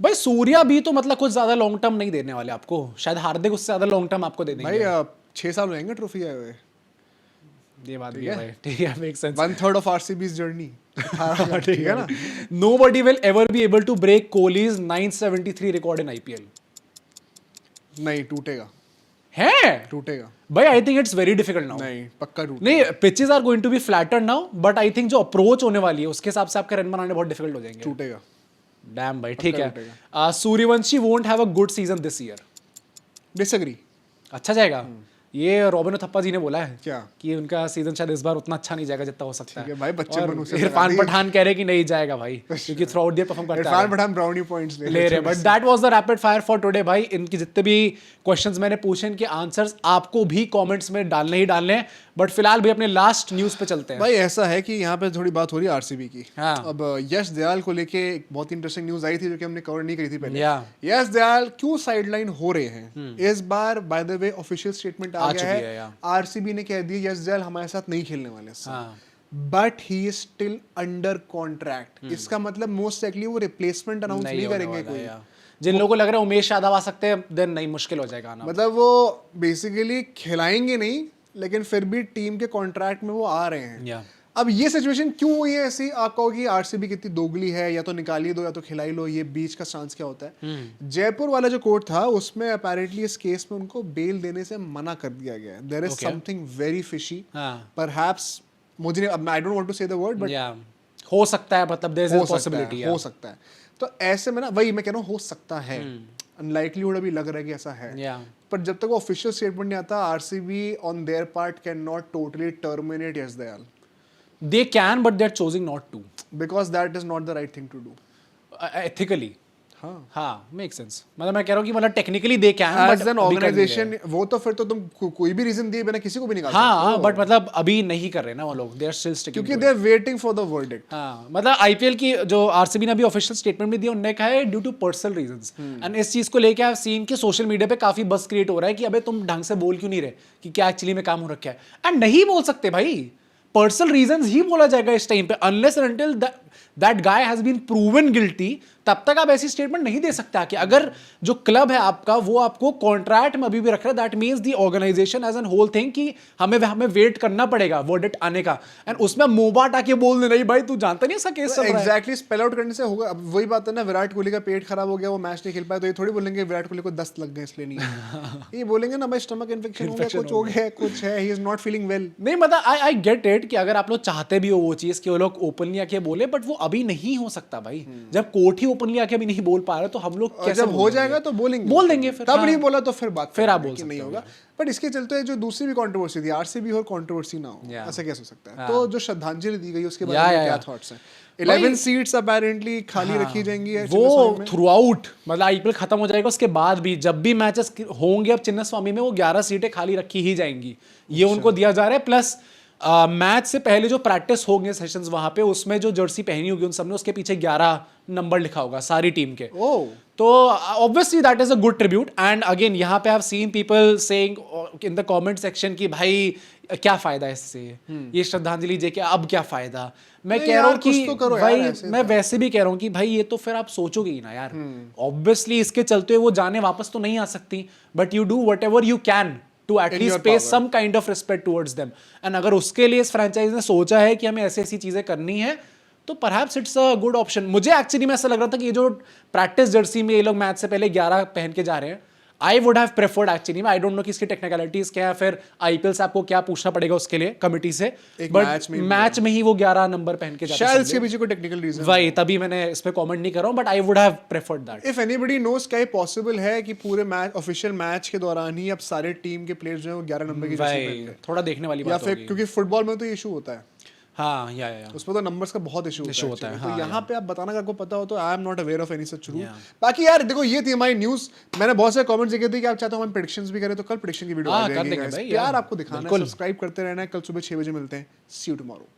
भाई सूर्या भी तो मतलब कुछ ज्यादा लॉन्ग टर्म नहीं देने वाले आपको, शायद हार्दिक उससे ज्यादा लॉन्ग टर्म आपको दे देंगे। भाई 6 साल हो जाएंगे ट्रॉफी आए हुए। ये बात भी है भाई, ठीक है, make sense. 1/3 of RCB's journey। ठीक है ना? Nobody will ever be able to break Kohli's 973 record in IPL. नहीं टूटेगा, है टूटेगा भाई। I think it's very difficult now. नहीं पक्का टूटेगा। नहीं, pitches are going to be flatter now, but I think जो अप्रोच होने वाली है उसके हिसाब से आपके रन बनाने बहुत डिफिकल्ट हो जाएंगे। टूटेगा। डैम भाई, ठीक है। Suryavanshi won't have a good season this year. Disagree. अच्छा जाएगा। ये रॉबिन थप्पा जी ने बोला है क्या कि उनका सीजन शायद इस बार उतना अच्छा नहीं जाएगा जितना हो सकता है। भाई बच्चे बनू से इरफान पठान कह रहे कि नहीं जाएगा भाई, क्योंकि थ्रू आउट द परफॉर्म करता है। इरफान पठान ब्राउनी पॉइंट्स ले रहे, but that was the rapid fire for today भाई। इनकी जितने भी क्वेश्चंस मैंने पूछे, इनके आंसर्स आपको भी कमेंट्स में डालने ही डालने हैं। बट फिलहाल भी अपने लास्ट न्यूज पे चलते हैं। भाई ऐसा है कि यहाँ पे थोड़ी बात हो रही है आरसीबी की। हाँ। अब यश दयाल को लेके एक बहुत इंटरेस्टिंग न्यूज आई थी जो कि हमने कवर नहीं करी थी पहले। यश दयाल क्यों साइडलाइन हो रहे हैं इस बार? By the way official statement आ गया है, आरसीबी ने कह दिया यश दयाल हमारे साथ नहीं खेलने वाले, but he is still under contract. इसका मतलब मोस्ट लाइकली वो रिप्लेसमेंट अनाउंस नहीं करेंगे कोई। जिन लोगों को लग रहा है उमेश यादव आ सकते हैं, देन नहीं, मुश्किल हो जाएगा ना। मतलब वो बेसिकली खिलाएंगे नहीं, लेकिन फिर भी टीम के कॉन्ट्रैक्ट में वो आ रहे हैं। अब ये सिचुएशन क्यों हुई है ऐसी? आप कहो कि आरसीबी कितनी दोगली है, या तो निकालिए दो या तो खिलाई लो, ये बीच का चांस क्या होता है? जयपुर वाला जो कोर्ट था उसमें अपेरेंटली इस केस में उनको बेल देने से मना कर दिया गया है। There is something very fishy, perhaps, मुझे I don't want to say the word, but हो सकता है, मतलब देयर इज अ पॉसिबिलिटी, हो सकता है। तो ऐसे में ना, वही मैं कह रहा हूँ, हो सकता है, अनलाइकलीहुड अभी लग रहा है कि ऐसा है। पर जब तक वो ऑफिशियल स्टेटमेंट नहीं आता, RCB on their part can not totally terminate Yash Dayal. They can, but they're choosing not to. Because that is not the right thing to do. Ethically. हाँ, make sense. मतलब मैं कह रहा हूँ कि मतलब technically they can, as an organization, वो तो फिर तो तुम कोई भी रीजन दिए बिना किसी को भी निकाल सकते हो। हाँ, but मतलब अभी नहीं कर रहे ना वो लोग, they are still sticking. क्योंकि they are waiting for the verdict. हाँ, मतलब IPL की जो RCB ने अभी ऑफिशियल स्टेटमेंट में दिया, उन्होंने कहा है due to personal reasons, and इस चीज को लेके आप सीन कि सोशल मीडिया पे काफी बस क्रिएट हो रहा है कि अबे तुम ढंग से बोल क्यों नहीं रहे कि क्या एक्चुअली में काम हो रखा है। एंड नहीं बोल सकते भाई, पर्सनल रीजंस ही बोला जाएगा इस टाइम पे, unless and until that guy has been proven guilty, तब तक आप ऐसी स्टेटमेंट नहीं दे सकता कि अगर जो क्लब है आपका वो आपको कॉन्ट्रैक्ट में अभी भी रख रहा है, that means the organisation as an whole thing कि हमें वेट करना पड़ेगा वर्डिक्ट आने का। एंड उसमें मोबाट आके बोल दे नहीं भाई तू जानता नहीं इसका केस चल रहा है। एग्जैक्टली, स्पेल आउट करने से होगा। अब वही बात है ना, विराट कोहली का पेट खराब हो गया, वो मैच नहीं खेल पाया, तो ये थोड़ी बोलेंगे विराट कोहली को दस्त लग गए इसलिए नहीं। ये बोलेंगे ना भाई स्टमक इन्फेक्शन हो गया, कुछ हो गया, कुछ है, ही इज नॉट फीलिंग वेल। नहीं मतलब आई गेट इट कि अगर आप लोग चाहते भी हो वो चीज कि वो लोग ओपनली आके बोले, बट वो अभी नहीं हो सकता भाई। जब कोर्ट ही ओपनली आके भी नहीं बोल पा रहे तो हम लोग कैसे? जब हो जाएगा तो बोल देंगे फिर। तब नहीं बोला तो फिर बात, फिर आप बोल सकते नहीं होगा। बट इसके चलते जो दूसरी भी कंट्रोवर्सी थी, आरसीबी और कंट्रोवर्सी ना हो, ऐसा कैसे हो सकता है? तो जो श्रद्धांजलि दी गई उसके बारे में क्या थॉट्स हैं? 11 सीट्स अपेरेंटली खाली रखी जाएंगी वो थ्रू आउट, मतलब आईपीएल खत्म हो जाएगा उसके बाद भी जब भी मैचेस होंगे अब चिन्नास्वामी में, वो 11 सीटें खाली रखी ही जाएंगी, ये उनको दिया जा रहा है। प्लस मैच से पहले जो प्रैक्टिस होंगे सेशंस वहां पे, उसमें जो जर्सी पहनी होगी उन सबने, उसके पीछे 11 नंबर लिखा होगा सारी टीम के। तो obviously that is a good tribute. And again यहाँ पे I have seen people saying in the comment section कि भाई क्या फायदा है इससे, ये श्रद्धांजलि जे के अब क्या फायदा। मैं कह रहा हूँ कि तो भाई मैं वैसे भी कह रहा हूँ कि भाई ये तो फिर आप सोचोगे ही ना यार। ऑब्वियसली इसके चलते वो जाने वापस तो नहीं आ सकती, but you do whatever you can to at least pay some kind of respect towards them. And अगर उसके लिए इस फ्रेंचाइज ने सोचा है कि हमें ऐसी ऐसी चीजें करनी है तो perhaps it's a good option. मुझे एक्चुअली में ऐसा लग रहा था कि ये जो प्रैक्टिस जर्सी में ये लोग मैच से पहले 11 पहन के जा रहे हैं, आई would have preferred actually, I don't know कि इसकी टेक्निकलिटीज क्या है, फिर आईपीएल से आपको क्या पूछना पड़ेगा उसके लिए कमिटी से, बट मैच में ही वो 11 नंबर पहन के जाते हैं। शायद इसके पीछे कोई टेक्निकल रीजन वही, तभी मैंने इस पे कमेंट नहीं कर रहा हूं, but I would have preferred that. If anybody knows क्या पॉसिबल है कि पूरे मैच ऑफिशियल मैच के दौरान ही अब सारे टीम के प्लेयर्स जो हैं वो 11 नंबर की जर्सी पहन के, थोड़ा देखने वाली बात या फिर क्योंकि फुटबॉल में तो ये इशू होता है। हाँ, या उसमें तो नंबर्स का बहुत इशू होता है। तो हाँ, यहाँ पे आप बताना, अगर आपको पता हो तो I am not aware of any such rule. बाकी यार देखो, ये थी हमारी न्यूज़। मैंने बहुत सारे कमेंट्स देखे थे कि आप चाहते हो हम प्रेडिक्शंस भी करें, तो कल प्रेडिक्शन की वीडियो आ जाएगी। प्यार आपको दिखाना है, सब्सक्राइब करते रहना है। कल सुबह 6 बजे मिलते हैं। सी यू टुमारो।